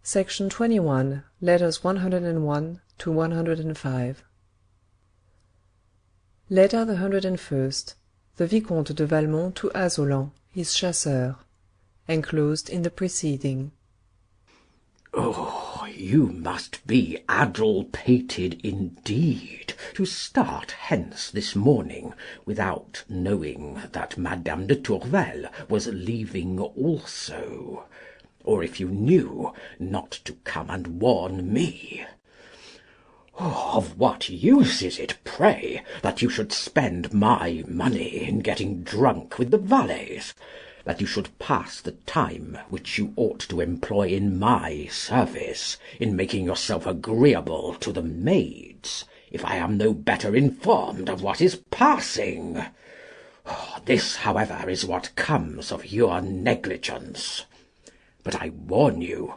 Section 21, Letters 101 to 105. Letter the 101st. The Vicomte de Valmont to Azolan, his chasseur. Enclosed in the preceding. Oh, you must be addle-pated indeed to start hence this morning without knowing that Madame de Tourvel was leaving also, or if you knew, not to come and warn me. Oh, of what use is it, pray, that you should spend my money in getting drunk with the valets, that you should pass the time which you ought to employ in my service in making yourself agreeable to the maids, if I am no better informed of what is passing? Oh, this, however, is what comes of your negligence. But I warn you,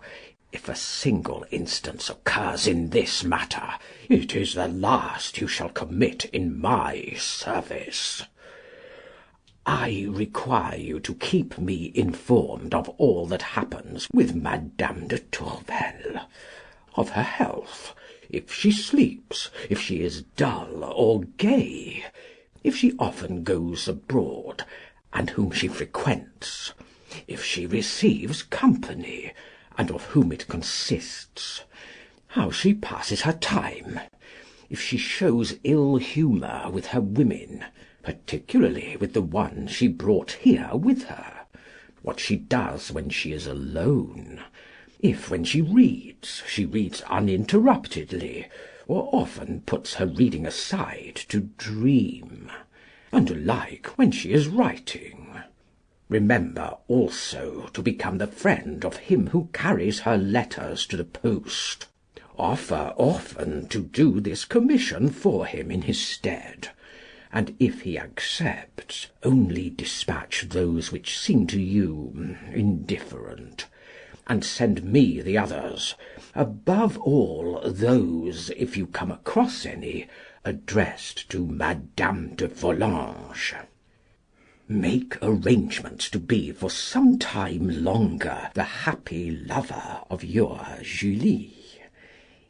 if a single instance occurs in this matter, it is the last you shall commit in my service. I require you to keep me informed of all that happens with Madame de Tourvel, of her health, if she sleeps, if she is dull or gay, if she often goes abroad, and whom she frequents, if she receives company, and of whom it consists, how she passes her time, if she shows ill humour with her women, particularly with the one she brought here with her, what she does when she is alone, if when she reads uninterruptedly, or often puts her reading aside to dream, and alike when she is writing. Remember also to become the friend of him who carries her letters to the post. Offer often to do this commission for him in his stead, and if he accepts, only dispatch those which seem to you indifferent, and send me the others, above all those, if you come across any, addressed to Madame de Volanges. Make arrangements to be for some time longer the happy lover of your Julie.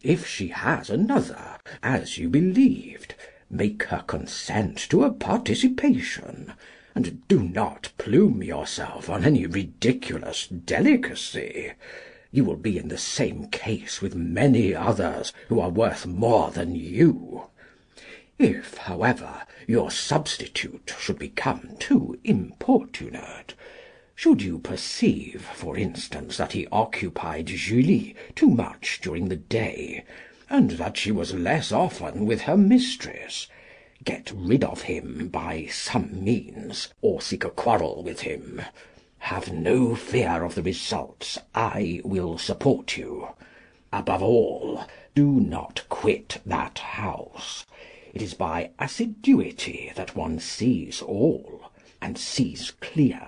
If she has another, as you believed, make her consent to a participation, and do not plume yourself on any ridiculous delicacy. You will be in the same case with many others who are worth more than you. If, however, your substitute should become too importunate, should you perceive, for instance, that he occupied Julie too much during the day, and that she was less often with her mistress, get rid of him by some means, or seek a quarrel with him. Have no fear of the results. I will support you. Above all, do not quit that house. It is by assiduity that one sees all, and sees clear.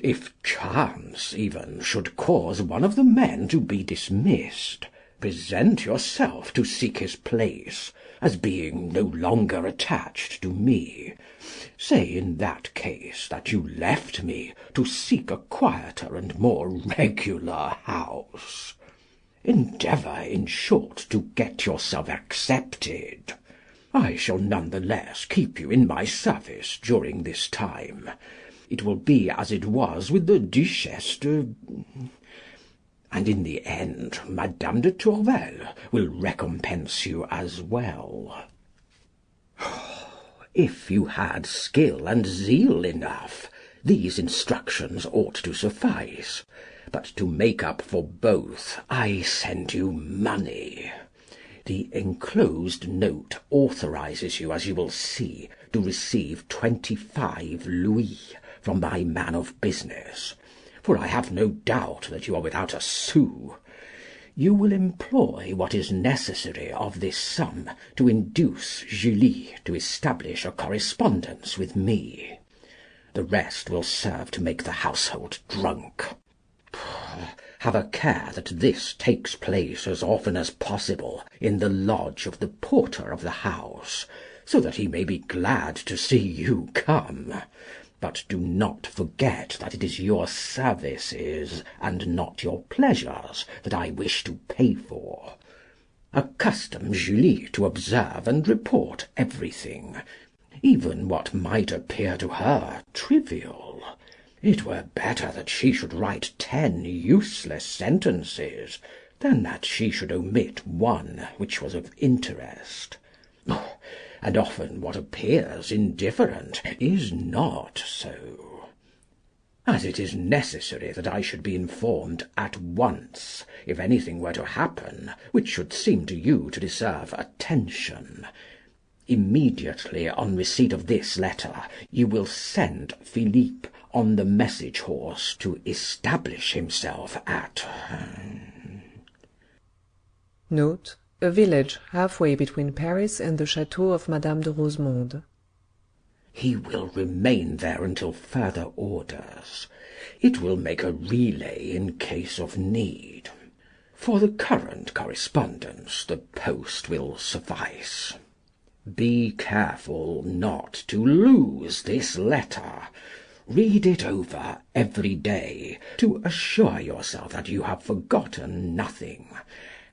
If chance even should cause one of the men to be dismissed, present yourself to seek his place, as being no longer attached to me. Say in that case that you left me to seek a quieter and more regular house. Endeavour, in short, to get yourself accepted. I shall none the less keep you in my service during this time. It will be as it was with the Duchesse de... And in the end, Madame de Tourvel will recompense you as well. If you had skill and zeal enough, these instructions ought to suffice. But to make up for both, I send you money. The enclosed note authorises you, as you will see, to receive 25 louis from my man of business, for I have no doubt that you are without a sou. You will employ what is necessary of this sum to induce Julie to establish a correspondence with me. The rest will serve to make the household drunk. Have a care that this takes place as often as possible in the lodge of the porter of the house, so that he may be glad to see you come. but do not forget that it is your services, and not your pleasures, that I wish to pay for. Accustom Julie to observe and report everything, even what might appear to her trivial. It were better that she should write 10 useless sentences than that she should omit one which was of interest. And often what appears indifferent is not so. As it is necessary that I should be informed at once if anything were to happen which should seem to you to deserve attention, immediately on receipt of this letter you will send Philippe on the message horse to establish himself at Note, a village halfway between Paris and the château of Madame de Rosemonde. He will remain there until further orders. It will make a relay in case of need. For the current correspondence the post will suffice. Be careful not to lose this letter. Read it over every day to assure yourself that you have forgotten nothing,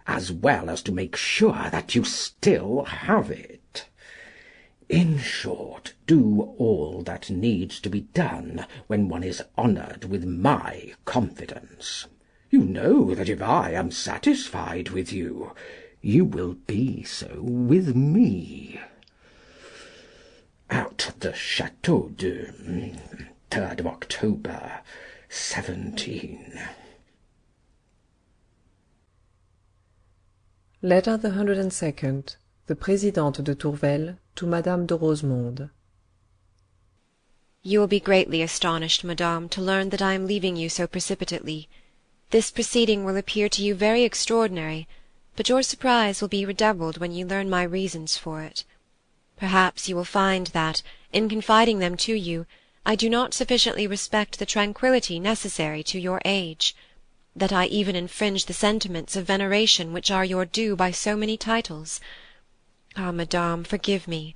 as well as to make sure that you still have it. In short, do all that needs to be done when one is honoured with my confidence. You know that if I am satisfied with you, you will be so with me. At the Château de 3rd of October, 17. Letter the 102nd. The Présidente de Tourvel to Madame de Rosemonde. You will be greatly astonished, Madame, to learn that I am leaving you so precipitately. This proceeding will appear to you very extraordinary, but your surprise will be redoubled when you learn my reasons for it. Perhaps you will find that, in confiding them to you, I do not sufficiently respect the tranquillity necessary to your age, that I even infringe the sentiments of veneration which are your due by so many titles. Ah, Madame, forgive me,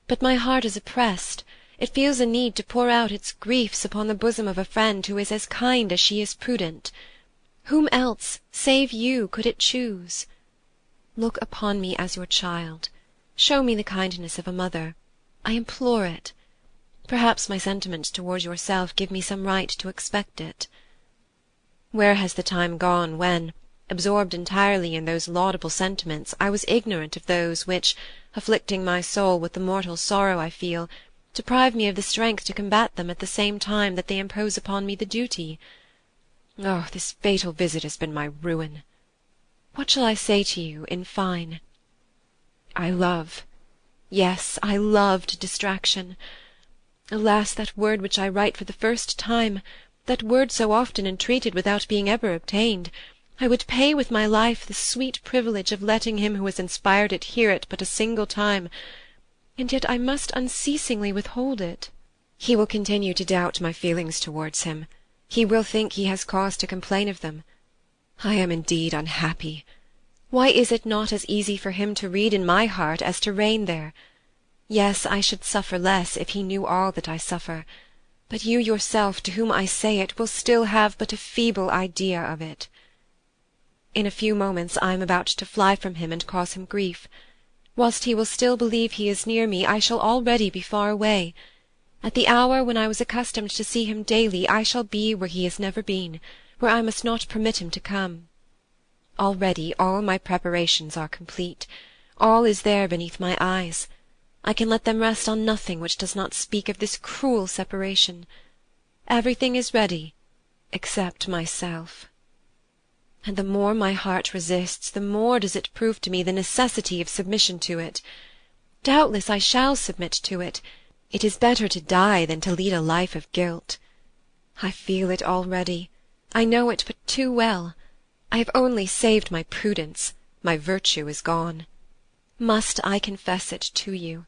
but my heart is oppressed. It feels a need to pour out its griefs upon the bosom of a friend who is as kind as she is prudent. Whom else, save you, could it choose? Look upon me as your child. Show me the kindness of a mother. I implore it. Perhaps my sentiments towards yourself give me some right to expect it. Where has the time gone when, absorbed entirely in those laudable sentiments, I was ignorant of those which, afflicting my soul with the mortal sorrow I feel, deprive me of the strength to combat them at the same time that they impose upon me the duty? Oh, this fatal visit has been my ruin. What shall I say to you, in fine? I love, yes, I loved distraction. Alas, that word which I write for the first time, that word so often entreated without being ever obtained, I would pay with my life the sweet privilege of letting him who has inspired it hear it but a single time, and yet I must unceasingly withhold it. He will continue to doubt my feelings towards him. He will think he has cause to complain of them. I am indeed unhappy. Why is it not as easy for him to read in my heart as to reign there? Yes, I should suffer less if he knew all that I suffer, but you yourself, to whom I say it, will still have but a feeble idea of it. In a few moments I am about to fly from him and cause him grief. Whilst he will still believe he is near me, I shall already be far away. At the hour when I was accustomed to see him daily, I shall be where he has never been, where I must not permit him to come. Already all my preparations are complete. All is there beneath my eyes. I can let them rest on nothing which does not speak of this cruel separation. Everything is ready, except myself. And the more my heart resists, the more does it prove to me the necessity of submission to it. Doubtless I shall submit to it. It is better to die than to lead a life of guilt. I feel it already. I know it but too well. I have only saved my prudence. My virtue is gone. Must I confess it to you?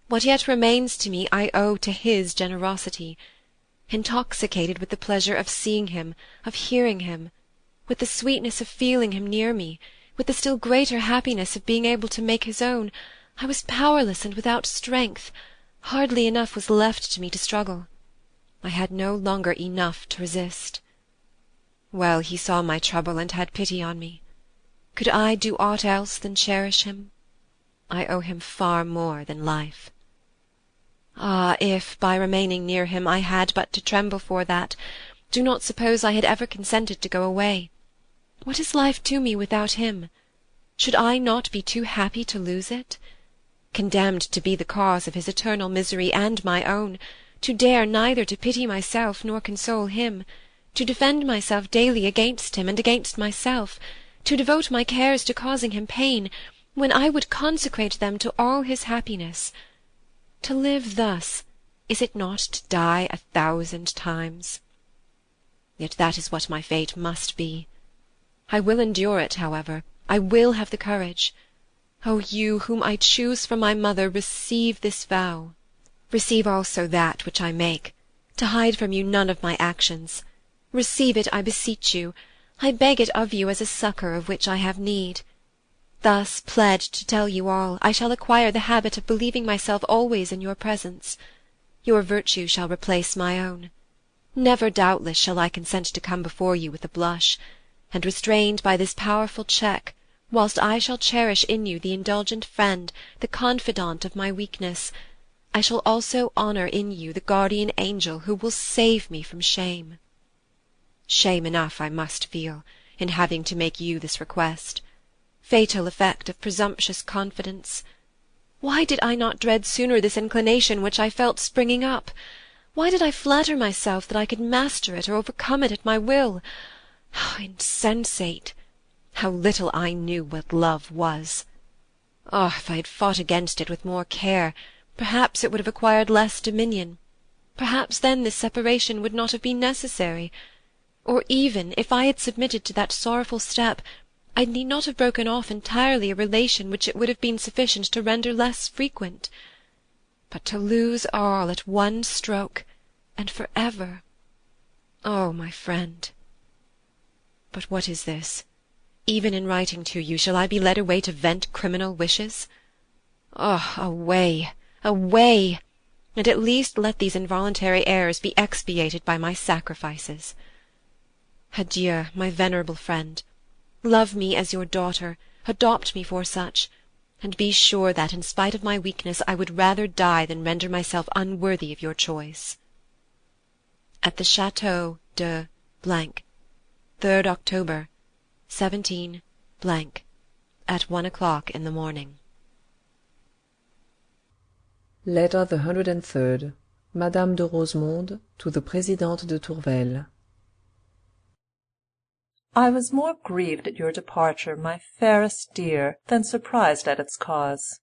What yet remains to me I owe to his generosity. Intoxicated with the pleasure of seeing him, of hearing him, with the sweetness of feeling him near me, with the still greater happiness of being able to make his own, I was powerless and without strength. Hardly enough was left to me to struggle. I had no longer enough to resist. Well, he saw my trouble and had pity on me. Could I do aught else than cherish him? I owe him far more than life. Ah, if, by remaining near him, I had but to tremble for that, do not suppose I had ever consented to go away. What is life to me without him? Should I not be too happy to lose it? Condemned to be the cause of his eternal misery and my own, to dare neither to pity myself nor console him, to defend myself daily against him and against myself, to devote my cares to causing him pain, when I would consecrate them to all his happiness. To live thus, is it not to die 1,000 times? Yet that is what my fate must be. I will endure it, however. I will have the courage. O you, whom I choose for my mother, receive this vow. Receive also that which I make, to hide from you none of my actions. Receive it, I beseech you. I beg it of you as a succour of which I have need. Thus, pledged to tell you all, I shall acquire the habit of believing myself always in your presence. Your virtue shall replace my own. Never doubtless shall I consent to come before you with a blush, and restrained by this powerful check, whilst I shall cherish in you the indulgent friend, the confidant of my weakness, I shall also honour in you the guardian angel who will save me from shame. Shame enough I must feel, in having to make you this request. Fatal effect of presumptuous confidence. Why did I not dread sooner this inclination which I felt springing up? Why did I flatter myself that I could master it or overcome it at my will? How insensate! How little I knew what love was! Ah, if I had fought against it with more care, perhaps it would have acquired less dominion. Perhaps then this separation would not have been necessary. Or even, if I had submitted to that sorrowful step, I need not have broken off entirely a relation which it would have been sufficient to render less frequent. But to lose all at one stroke, and for ever! Oh, my friend! But what is this? Even in writing to you, shall I be led away to vent criminal wishes? Ah, away, away! And at least let these involuntary errors be expiated by my sacrifices. Adieu, my venerable friend. Love me as your daughter, adopt me for such, and be sure that, in spite of my weakness, I would rather die than render myself unworthy of your choice. At the Château de 3rd October, 17 , at 1 o'clock in the morning. Letter the 103rd. Madame de Rosemonde to the Présidente de Tourvel. I was more grieved at your departure, my fairest dear, than surprised at its cause.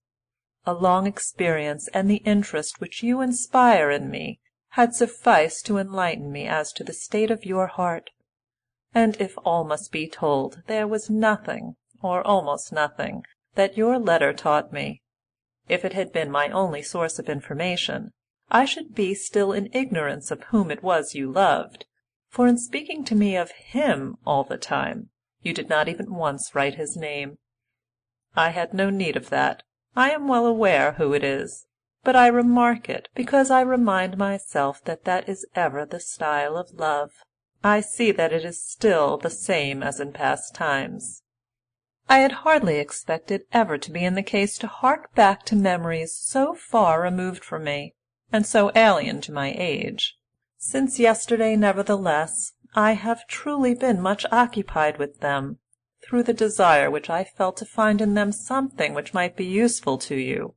A long experience and the interest which you inspire in me had sufficed to enlighten me as to the state of your heart. And if all must be told, there was nothing, or almost nothing, that your letter taught me. If it had been my only source of information, I should be still in ignorance of whom it was you loved, for in speaking to me of him all the time, you did not even once write his name. I had no need of that. I am well aware who it is, but I remark it because I remind myself that that is ever the style of love. I see that it is still the same as in past times. I had hardly expected ever to be in the case to hark back to memories so far removed from me, and so alien to my age. Since yesterday, nevertheless, I have truly been much occupied with them, through the desire which I felt to find in them something which might be useful to you.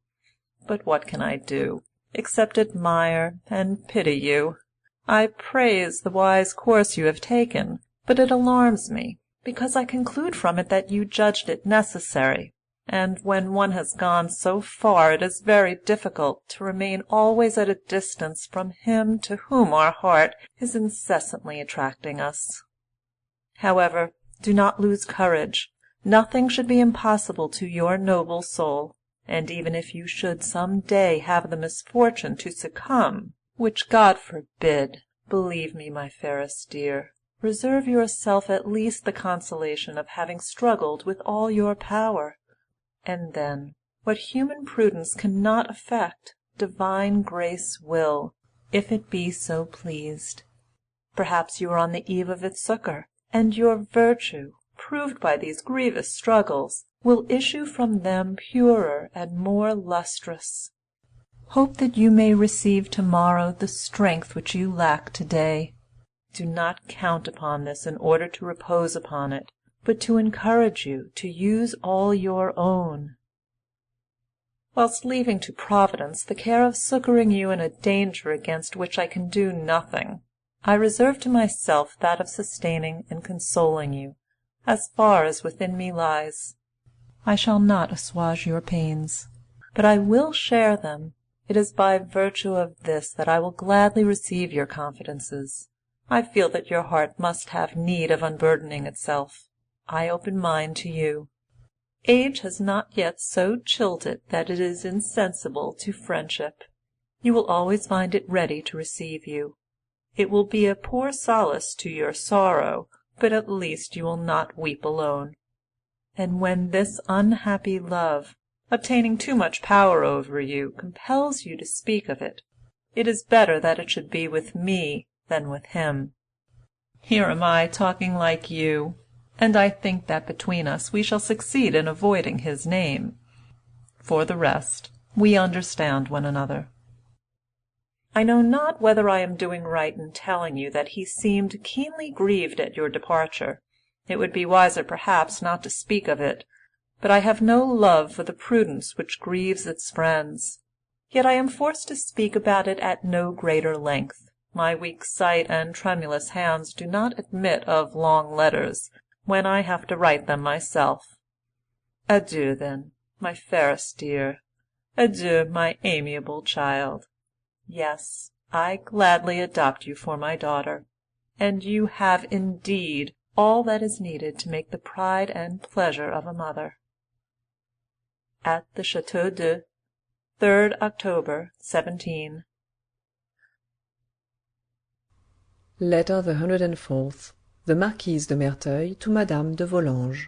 But what can I do, except admire and pity you? I praise the wise course you have taken, but it alarms me, because I conclude from it that you judged it necessary, and when one has gone so far it is very difficult to remain always at a distance from him to whom our heart is incessantly attracting us. However, do not lose courage. Nothing should be impossible to your noble soul, and even if you should some day have the misfortune to succumb, which God forbid, believe me, my fairest dear, reserve yourself at least the consolation of having struggled with all your power. And then, what human prudence cannot effect, divine grace will. if it be so pleased. Perhaps you are on the eve of its succour, and your virtue, proved by these grievous struggles, will issue from them purer and more lustrous. Hope that you may receive tomorrow the strength which you lack today. Do not count upon this in order to repose upon it, but to encourage you to use all your own. Whilst leaving to Providence the care of succouring you in a danger against which I can do nothing, I reserve to myself that of sustaining and consoling you, as far as within me lies. I shall not assuage your pains, but I will share them. It is by virtue of this that I will gladly receive your confidences. I feel that your heart must have need of unburdening itself. I open mine to you. Age has not yet so chilled it that it is insensible to friendship. You will always find it ready to receive you. It will be a poor solace to your sorrow, but at least you will not weep alone. And when this unhappy love, obtaining too much power over you, compels you to speak of it, it is better that it should be with me than with him. Here am I talking like you, and I think that between us we shall succeed in avoiding his name. For the rest, we understand one another. I know not whether I am doing right in telling you that he seemed keenly grieved at your departure. It would be wiser perhaps not to speak of it, but I have no love for the prudence which grieves its friends. Yet I am forced to speak about it at no greater length. My weak sight and tremulous hands do not admit of long letters, when I have to write them myself. Adieu, then, my fairest dear. Adieu, my amiable child. Yes, I gladly adopt you for my daughter, and you have indeed all that is needed to make the pride and pleasure of a mother. At the Château de 3rd October, 17. Letter the 104th. The Marquise de Merteuil to Madame de Volanges.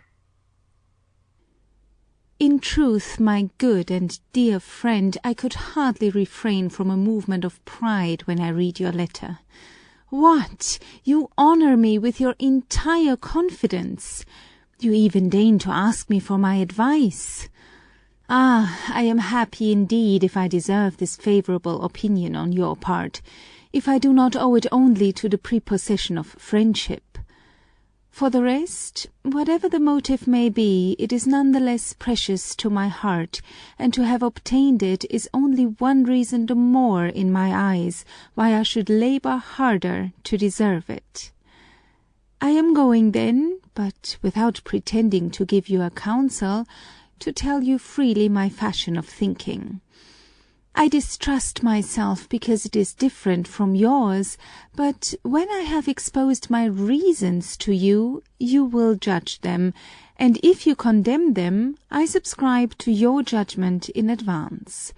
In truth, my good and dear friend, I could hardly refrain from a movement of pride when I read your letter. What! You honour me with your entire confidence. You even deign to ask me for my advice. Ah, I am happy indeed if I deserve this favourable opinion on your part, if I do not owe it only to the prepossession of friendship. For the rest, whatever the motive may be, it is none the less precious to my heart, and to have obtained it is only one reason the more in my eyes why I should labour harder to deserve it. I am going then, but without pretending to give you a counsel, to tell you freely my fashion of thinking. I distrust myself because it is different from yours, but when I have exposed my reasons to you, you will judge them, and if you condemn them, I subscribe to your judgment in advance.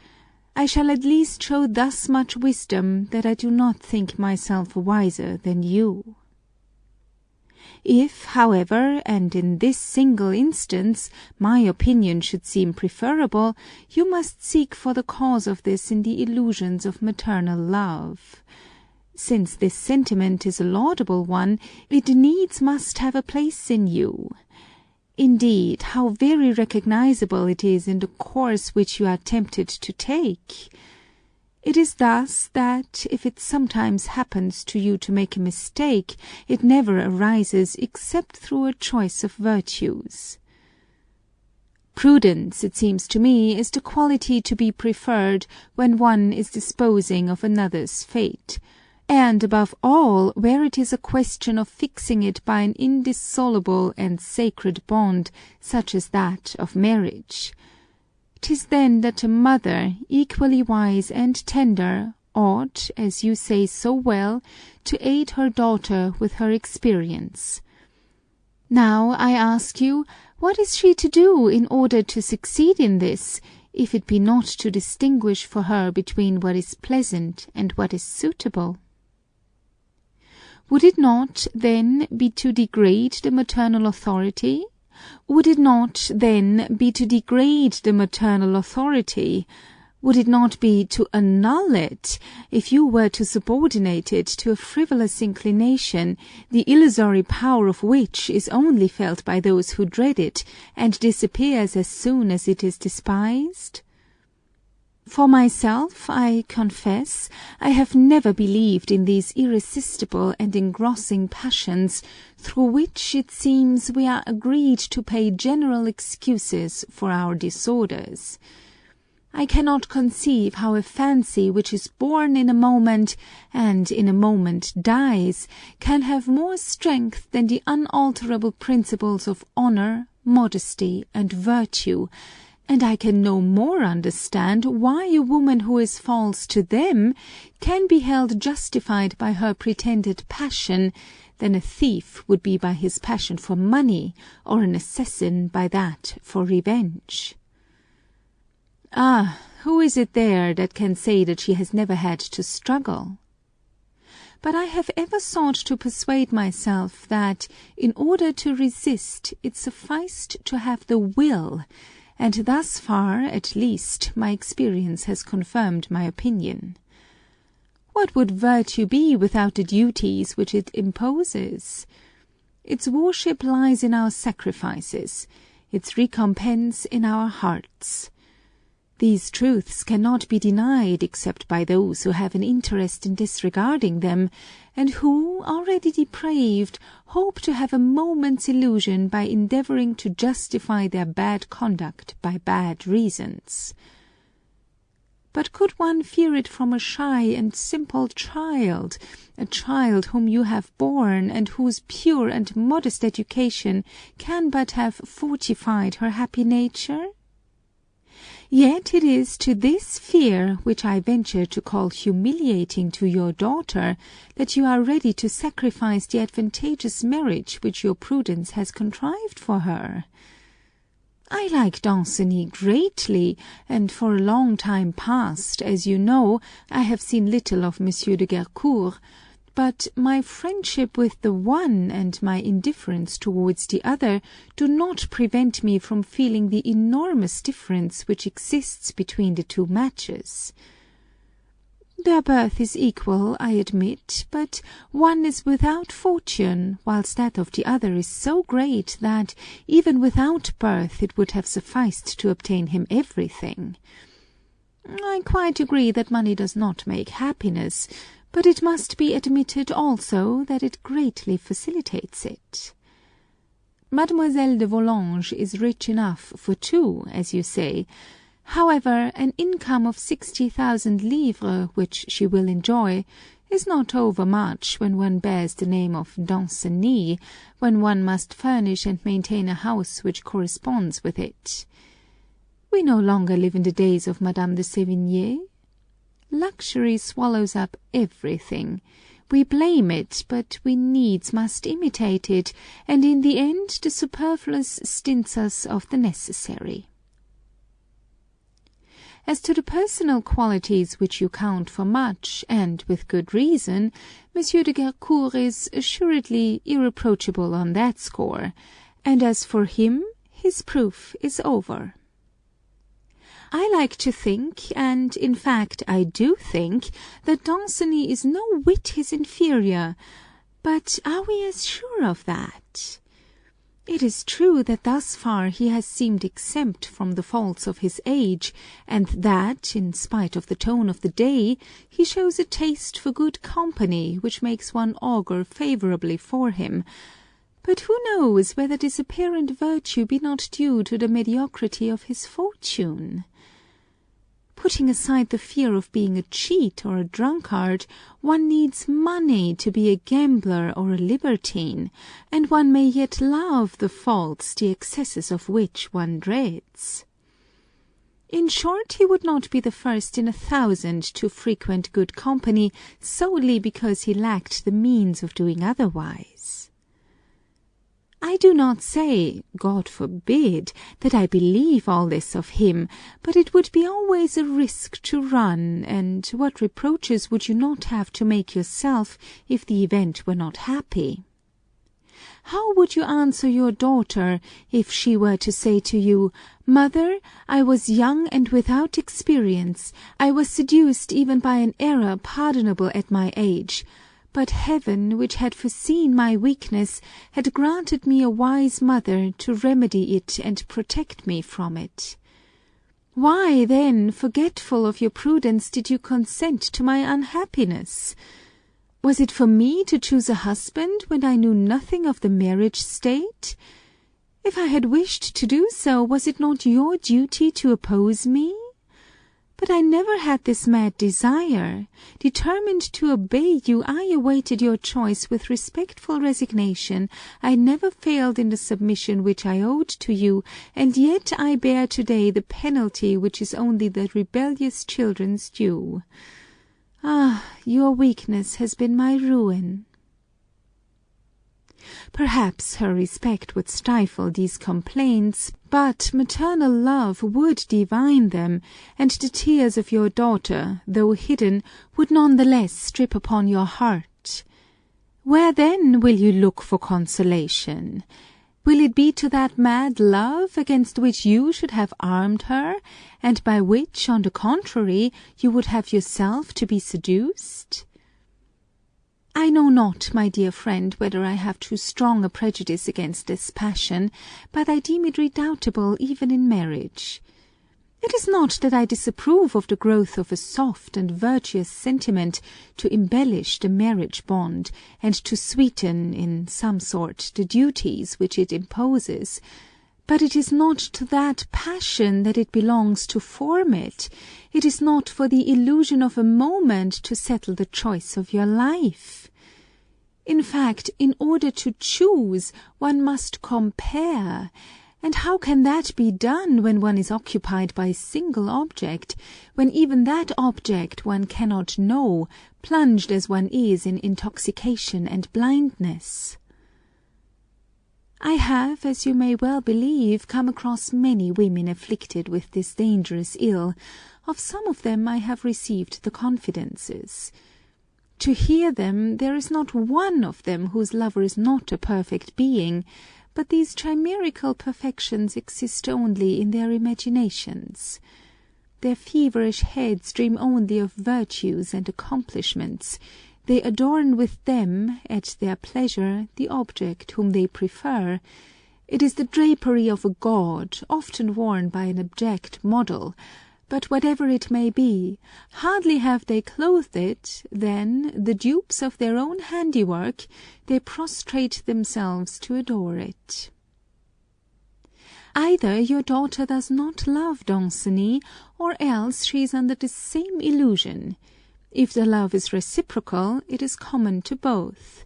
I shall at least show thus much wisdom that I do not think myself wiser than you. If, however, and in this single instance, my opinion should seem preferable, you must seek for the cause of this in the illusions of maternal love. Since this sentiment is a laudable one, it needs must have a place in you. Indeed, how very recognizable it is in the course which you are tempted to take. It is thus that, if it sometimes happens to you to make a mistake, it never arises except through a choice of virtues. Prudence, it seems to me, is the quality to be preferred when one is disposing of another's fate, and above all where it is a question of fixing it by an indissoluble and sacred bond, such as that of marriage. 'Tis then that a mother, equally wise and tender, ought, as you say so well, to aid her daughter with her experience. Now, I ask you, what is she to do in order to succeed in this, if it be not to distinguish for her between what is pleasant and what is suitable? Would it not, then, be to degrade the maternal authority? Would it not, then, be to degrade the maternal authority, Would it not be to annul it if you were to subordinate it to a frivolous inclination, the illusory power of which is only felt by those who dread it, and disappears as soon as it is despised? For myself, I confess, I have never believed in these irresistible and engrossing passions, through which it seems we are agreed to pay general excuses for our disorders. I cannot conceive how a fancy which is born in a moment, and in a moment dies, can have more strength than the unalterable principles of honour, modesty, and virtue, and I can no more understand why a woman who is false to them can be held justified by her pretended passion, than a thief would be by his passion for money, or an assassin by that for revenge. Ah, who is it there that can say that she has never had to struggle? But I have ever sought to persuade myself that, in order to resist, it sufficed to have the will, and thus far, at least, my experience has confirmed my opinion. What would virtue be without the duties which it imposes? Its worship lies in our sacrifices, its recompense in our hearts. These truths cannot be denied except by those who have an interest in disregarding them, and who, already depraved, hope to have a moment's illusion by endeavouring to justify their bad conduct by bad reasons. But could one fear it from a shy and simple child, a child whom you have borne, and whose pure and modest education can but have fortified her happy nature? Yet it is to this fear, which I venture to call humiliating to your daughter, that you are ready to sacrifice the advantageous marriage which your prudence has contrived for her. I like Danceny greatly, and for a long time past, as you know, I have seen little of Monsieur de Gercourt, but my friendship with the one and my indifference towards the other do not prevent me from feeling the enormous difference which exists between the two matches. Their birth is equal, I admit, but one is without fortune, whilst that of the other is so great that, even without birth, it would have sufficed to obtain him everything. I quite agree that money does not make happiness, but it must be admitted also that it greatly facilitates it. Mademoiselle de Volanges is rich enough for two, as you say. However, an income of 60,000 livres, which she will enjoy, is not overmuch when one bears the name of Danceny, when one must furnish and maintain a house which corresponds with it. We no longer live in the days of Madame de Sévigné. Luxury swallows up everything. We blame it, but we needs must imitate it, and in the end the superfluous stints us of the necessary. As to the personal qualities which you count for much, and with good reason, Monsieur de Gercourt is assuredly irreproachable on that score, and as for him, his proof is over. I like to think, and in fact I do think, that Danceny is no whit his inferior, but are we as sure of that? It is true that thus far he has seemed exempt from the faults of his age, and that, in spite of the tone of the day, he shows a taste for good company which makes one augur favourably for him. But who knows whether this apparent virtue be not due to the mediocrity of his fortune? Putting aside the fear of being a cheat or a drunkard, one needs money to be a gambler or a libertine, and one may yet love the faults, the excesses of which one dreads. In short, he would not be the first in 1,000 to frequent good company solely because he lacked the means of doing otherwise. I do not say, God forbid, that I believe all this of him, but it would be always a risk to run, and what reproaches would you not have to make yourself if the event were not happy? How would you answer your daughter if she were to say to you, "Mother, I was young and without experience. I was seduced even by an error pardonable at my age. But Heaven, which had foreseen my weakness, had granted me a wise mother to remedy it and protect me from it. Why, then, forgetful of your prudence, did you consent to my unhappiness? Was it for me to choose a husband when I knew nothing of the marriage state? If I had wished to do so, was it not your duty to oppose me? But I never had this mad desire. Determined to obey you, I awaited your choice with respectful resignation. I never failed in the submission which I owed to you, and yet I bear to-day the penalty which is only the rebellious children's due. Ah, your weakness has been my ruin." Perhaps her respect would stifle these complaints, but maternal love would divine them, and the tears of your daughter, though hidden, would none the less strip upon your heart. Where then will you look for consolation? Will it be to that mad love against which you should have armed her, and by which, on the contrary, you would have yourself to be seduced? I know not, my dear friend, whether I have too strong a prejudice against this passion, but I deem it redoubtable even in marriage. It is not that I disapprove of the growth of a soft and virtuous sentiment to embellish the marriage bond, and to sweeten, in some sort, the duties which it imposes, but it is not to that passion that it belongs to form it. It is not for the illusion of a moment to settle the choice of your life. In fact, in order to choose, one must compare. And how can that be done when one is occupied by a single object, when even that object one cannot know, plunged as one is in intoxication and blindness? I have, as you may well believe, come across many women afflicted with this dangerous ill. Of some of them I have received the confidences. To hear them, there is not one of them whose lover is not a perfect being, but these chimerical perfections exist only in their imaginations. Their feverish heads dream only of virtues and accomplishments. They adorn with them, at their pleasure, the object whom they prefer. It is the drapery of a god, often worn by an abject model. But whatever it may be, hardly have they clothed it, than, the dupes of their own handiwork, they prostrate themselves to adore it. Either your daughter does not love Danceny, or else she is under the same illusion. If the love is reciprocal, it is common to both.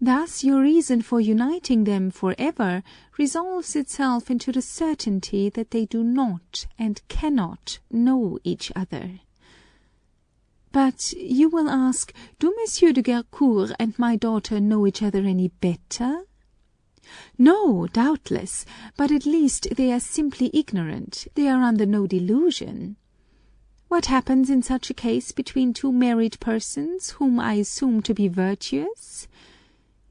Thus your reason for uniting them for ever resolves itself into the certainty that they do not and cannot know each other. But you will ask, do Monsieur de Gercourt and my daughter know each other any better? No, doubtless, but at least they are simply ignorant, they are under no delusion. What happens in such a case between two married persons, whom I assume to be virtuous?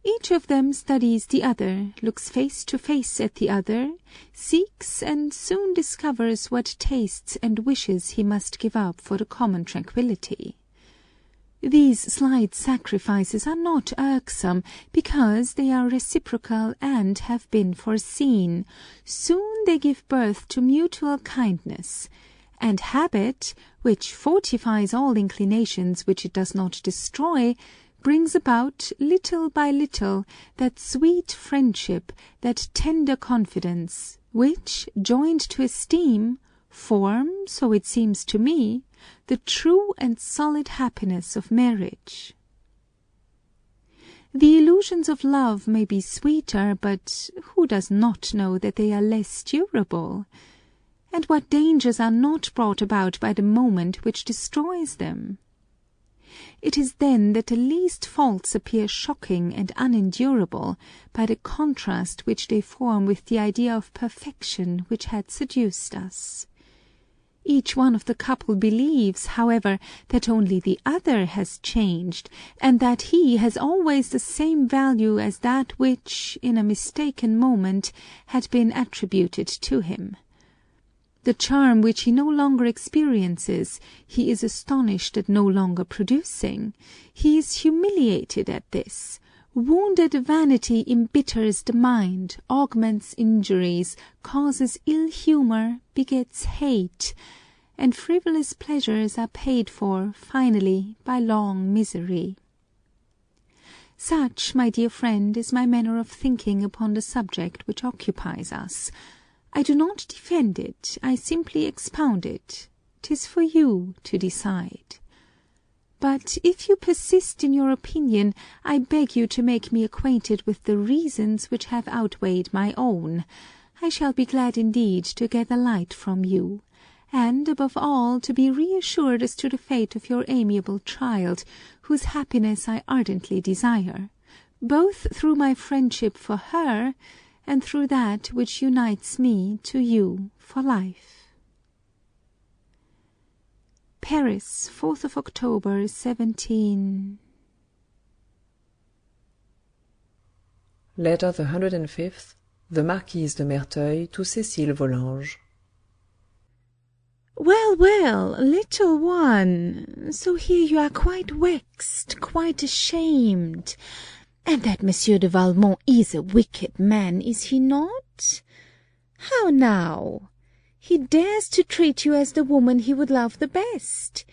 Each of them studies the other, looks face to face at the other, seeks and soon discovers what tastes and wishes he must give up for the common tranquillity. These slight sacrifices are not irksome, because they are reciprocal and have been foreseen. Soon they give birth to mutual kindness, and habit, which fortifies all inclinations which it does not destroy, brings about, little by little, that sweet friendship, that tender confidence, which, joined to esteem, form, so it seems to me, the true and solid happiness of marriage. The illusions of love may be sweeter, but who does not know that they are less durable? And what dangers are not brought about by the moment which destroys them? It is then that the least faults appear shocking and unendurable, by the contrast which they form with the idea of perfection which had seduced us. Each one of the couple believes, however, that only the other has changed, and that he has always the same value as that which, in a mistaken moment, had been attributed to him. The charm which he no longer experiences, he is astonished at no longer producing. He is humiliated at this. Wounded vanity embitters the mind, augments injuries, causes ill humour, begets hate, and frivolous pleasures are paid for, finally, by long misery. Such, my dear friend, is my manner of thinking upon the subject which occupies us. I do not defend it, I simply expound it. 'Tis for you to decide. But if you persist in your opinion, I beg you to make me acquainted with the reasons which have outweighed my own. I shall be glad indeed to gather light from you, and, above all, to be reassured as to the fate of your amiable child, whose happiness I ardently desire, both through my friendship for her, and through that which unites me to you for life. Paris, 4th of October, 17... Letter the 105th, The Marquise de Merteuil to Cécile Volanges. Well, well, little one, so here you are quite vexed, quite ashamed. And that Monsieur de Valmont is a wicked man, is he not? How now? He dares to treat you as the woman he would love the best.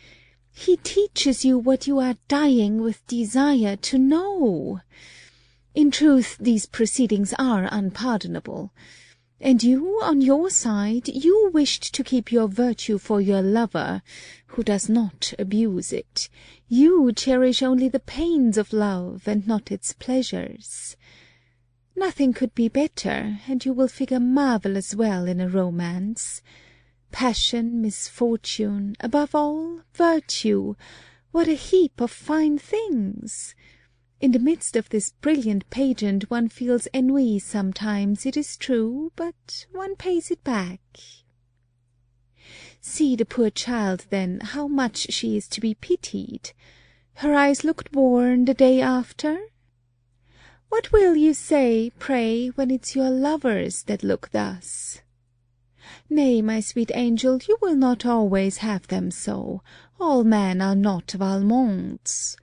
He teaches you what you are dying with desire to know. In truth, these proceedings are unpardonable. And you, on your side, you wished to keep your virtue for your lover, who does not abuse it. You cherish only the pains of love, and not its pleasures. Nothing could be better, and you will figure marvellous well in a romance. Passion, misfortune, above all, virtue, what a heap of fine things! In the midst of this brilliant pageant one feels ennui sometimes, it is true, but one pays it back. See the poor child, then, how much she is to be pitied. Her eyes looked worn the day after. What will you say, pray, when it's your lovers that look thus? Nay, my sweet angel, you will not always have them so. All men are not Valmonts.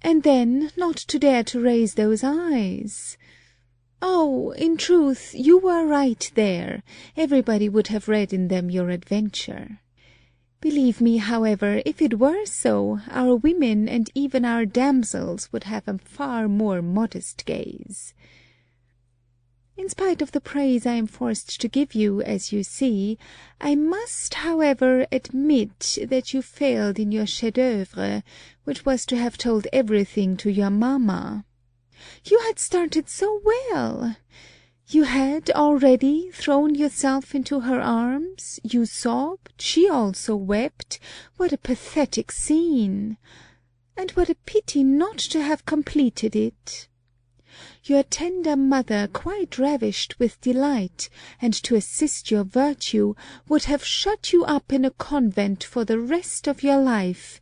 And then not to dare to raise those eyes! Oh, in truth, you were right there. Everybody would have read in them your adventure. Believe me, however, if it were so, our women and even our damsels would have a far more modest gaze. In spite of the praise I am forced to give you, as you see, I must, however, admit that you failed in your chef-d'œuvre, which was to have told everything to your mamma. You had started so well. You had already thrown yourself into her arms, you sobbed, she also wept. What a pathetic scene! And what a pity not to have completed it! Your tender mother, quite ravished with delight, and to assist your virtue, would have shut you up in a convent for the rest of your life,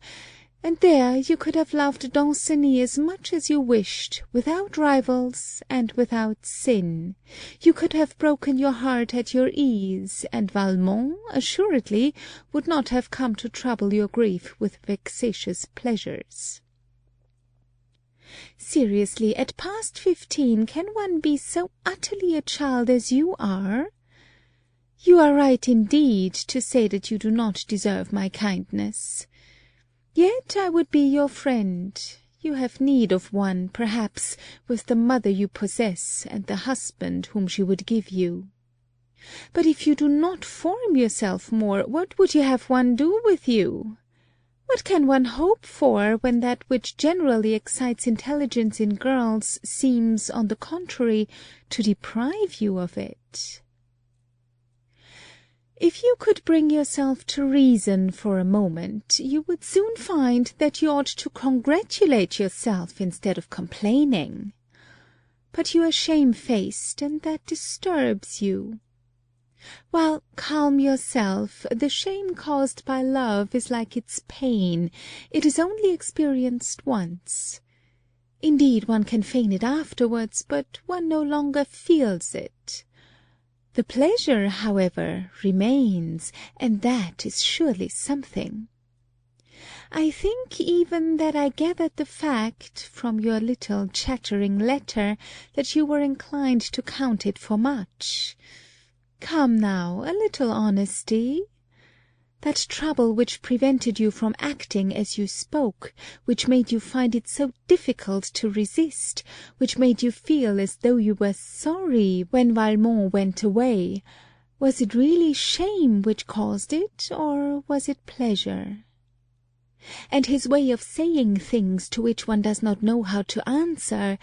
and there you could have loved Danceny as much as you wished, without rivals and without sin. You could have broken your heart at your ease, and Valmont, assuredly, would not have come to trouble your grief with vexatious pleasures. Seriously, at past 15, can one be so utterly a child as you are? You are right indeed to say that you do not deserve my kindness. Yet I would be your friend. You have need of one, perhaps, with the mother you possess, and the husband whom she would give you. But if you do not form yourself more, what would you have one do with you? What can one hope for, when that which generally excites intelligence in girls seems, on the contrary, to deprive you of it? If you could bring yourself to reason for a moment, you would soon find that you ought to congratulate yourself instead of complaining. But you are shamefaced, and that disturbs you. Well, calm yourself. The shame caused by love is like its pain. It is only experienced once. Indeed, one can feign it afterwards, but one no longer feels it. The pleasure, however, remains, and that is surely something. I think even that I gathered the fact, from your little chattering letter, that you were inclined to count it for much. Come now, a little honesty. That trouble which prevented you from acting as you spoke, which made you find it so difficult to resist, which made you feel as though you were sorry when Valmont went away, was it really shame which caused it, or was it pleasure? And his way of saying things to which one does not know how to answer,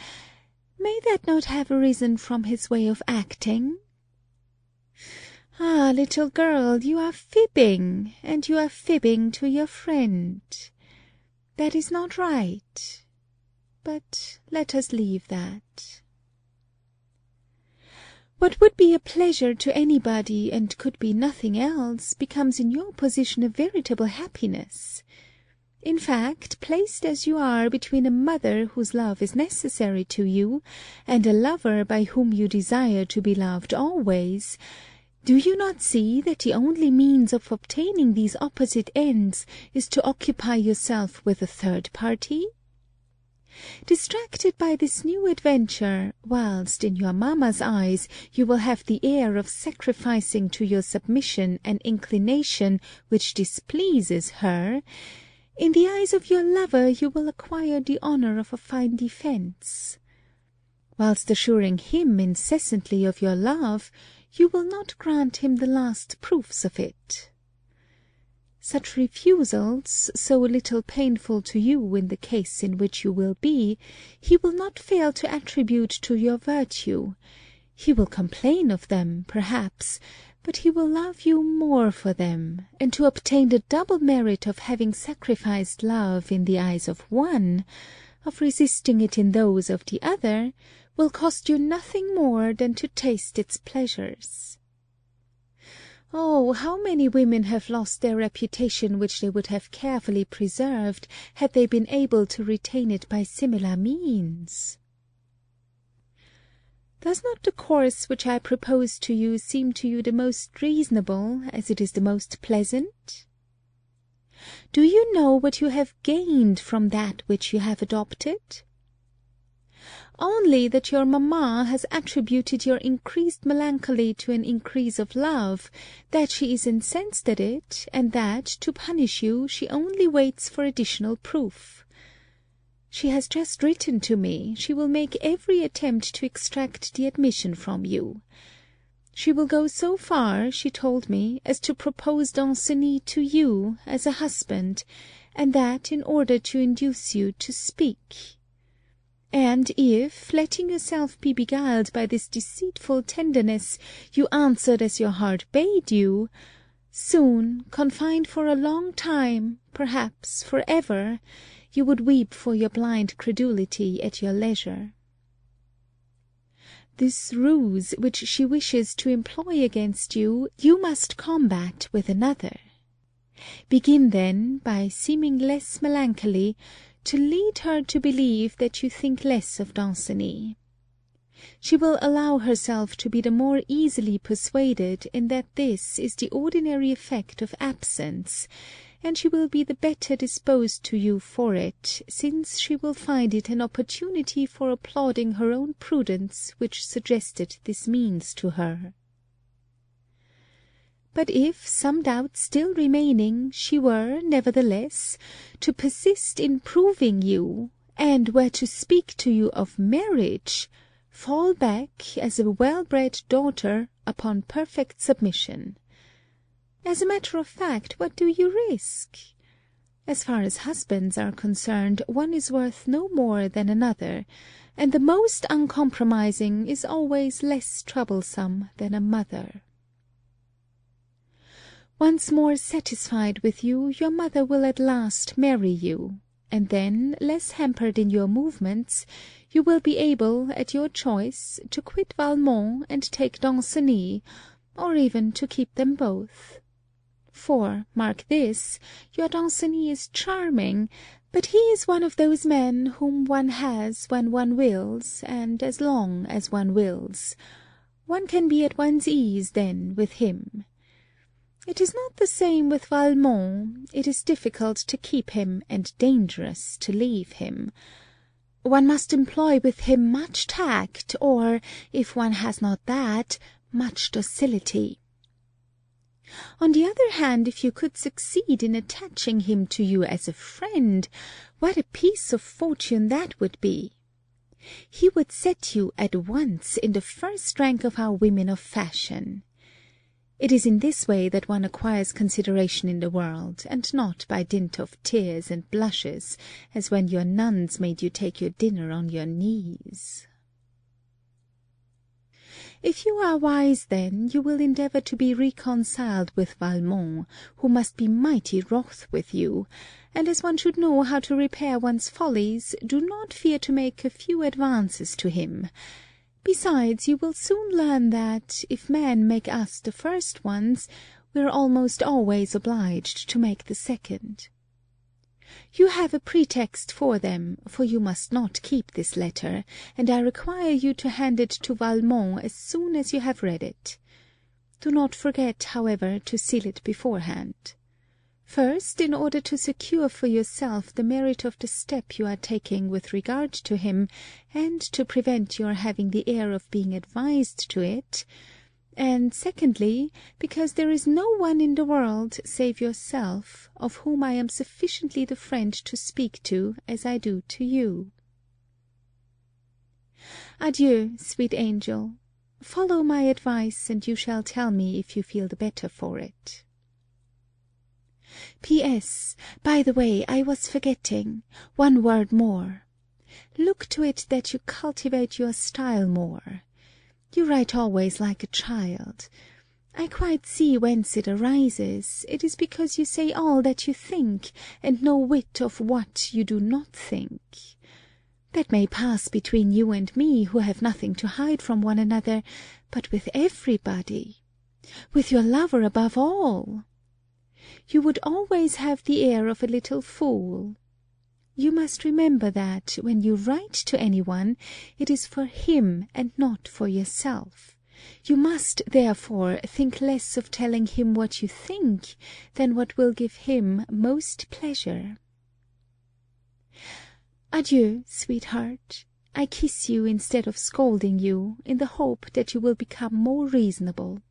may that not have arisen from his way of acting? Ah, little girl, you are fibbing, and you are fibbing to your friend. That is not right. But let us leave that. What would be a pleasure to anybody, and could be nothing else, becomes in your position a veritable happiness. In fact, placed as you are between a mother whose love is necessary to you, and a lover by whom you desire to be loved always, do you not see that the only means of obtaining these opposite ends is to occupy yourself with a third party? Distracted by this new adventure, whilst in your mamma's eyes you will have the air of sacrificing to your submission an inclination which displeases her, in the eyes of your lover you will acquire the honour of a fine defence. Whilst assuring him incessantly of your love, you will not grant him the last proofs of it. Such refusals, so little painful to you in the case in which you will be, he will not fail to attribute to your virtue. He will complain of them, perhaps, but he will love you more for them, and to obtain the double merit of having sacrificed love in the eyes of one, of resisting it in those of the other, will cost you nothing more than to taste its pleasures. Oh, how many women have lost their reputation which they would have carefully preserved, had they been able to retain it by similar means! Does not the course which I propose to you seem to you the most reasonable, as it is the most pleasant? Do you know what you have gained from that which you have adopted? Only that your mamma has attributed your increased melancholy to an increase of love, that she is incensed at it, and that, to punish you, she only waits for additional proof. She has just written to me. She will make every attempt to extract the admission from you. She will go so far, she told me, as to propose Danceny to you as a husband, and that in order to induce you to speak. And if, letting yourself be beguiled by this deceitful tenderness, you answered as your heart bade you, soon, confined for a long time, perhaps for ever, you would weep for your blind credulity at your leisure. This ruse which she wishes to employ against you, you must combat with another. Begin then, by seeming less melancholy, to lead her to believe that you think less of Danceny. She will allow herself to be the more easily persuaded in that this is the ordinary effect of absence, and she will be the better disposed to you for it, since she will find it an opportunity for applauding her own prudence which suggested this means to her. But if, some doubt still remaining, she were, nevertheless, to persist in proving you, and were to speak to you of marriage, fall back, as a well-bred daughter, upon perfect submission. As a matter of fact, what do you risk? As far as husbands are concerned, one is worth no more than another, and the most uncompromising is always less troublesome than a mother. Once more satisfied with you, your mother will at last marry you, and then, less hampered in your movements, you will be able, at your choice, to quit Valmont and take Danceny, or even to keep them both. For, mark this, your Danceny is charming, but he is one of those men whom one has when one wills, and as long as one wills. One can be at one's ease then with him. It is not the same with Valmont. It is difficult to keep him, and dangerous to leave him. One must employ with him much tact, or, if one has not that, much docility. On the other hand, if you could succeed in attaching him to you as a friend, what a piece of fortune that would be! He would set you at once in the first rank of our women of fashion. It is in this way that one acquires consideration in the world, and not by dint of tears and blushes, as when your nuns made you take your dinner on your knees. If you are wise, then, you will endeavour to be reconciled with Valmont, who must be mighty wroth with you, and as one should know how to repair one's follies, do not fear to make a few advances to him. Besides, you will soon learn that, if men make us the first ones, we are almost always obliged to make the second. You have a pretext for them, for you must not keep this letter, and I require you to hand it to Valmont as soon as you have read it. Do not forget, however, to seal it beforehand. First, in order to secure for yourself the merit of the step you are taking with regard to him, and to prevent your having the air of being advised to it, and secondly, because there is no one in the world, save yourself, of whom I am sufficiently the friend to speak to as I do to you. Adieu, sweet angel. Follow my advice, and you shall tell me if you feel the better for it. P.S. By the way, I was forgetting. One word more. Look to it that you cultivate your style more. You write always like a child. I quite see whence it arises. It is because you say all that you think, and no whit of what you do not think. That may pass between you and me, who have nothing to hide from one another, but with everybody, with your lover above all. You would always have the air of a little fool. You must remember that, when you write to any one, it is for him and not for yourself. You must, therefore, think less of telling him what you think than what will give him most pleasure. Adieu, sweetheart. I kiss you instead of scolding you, in the hope that you will become more reasonable.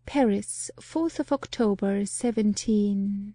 Paris, 4th of October, 17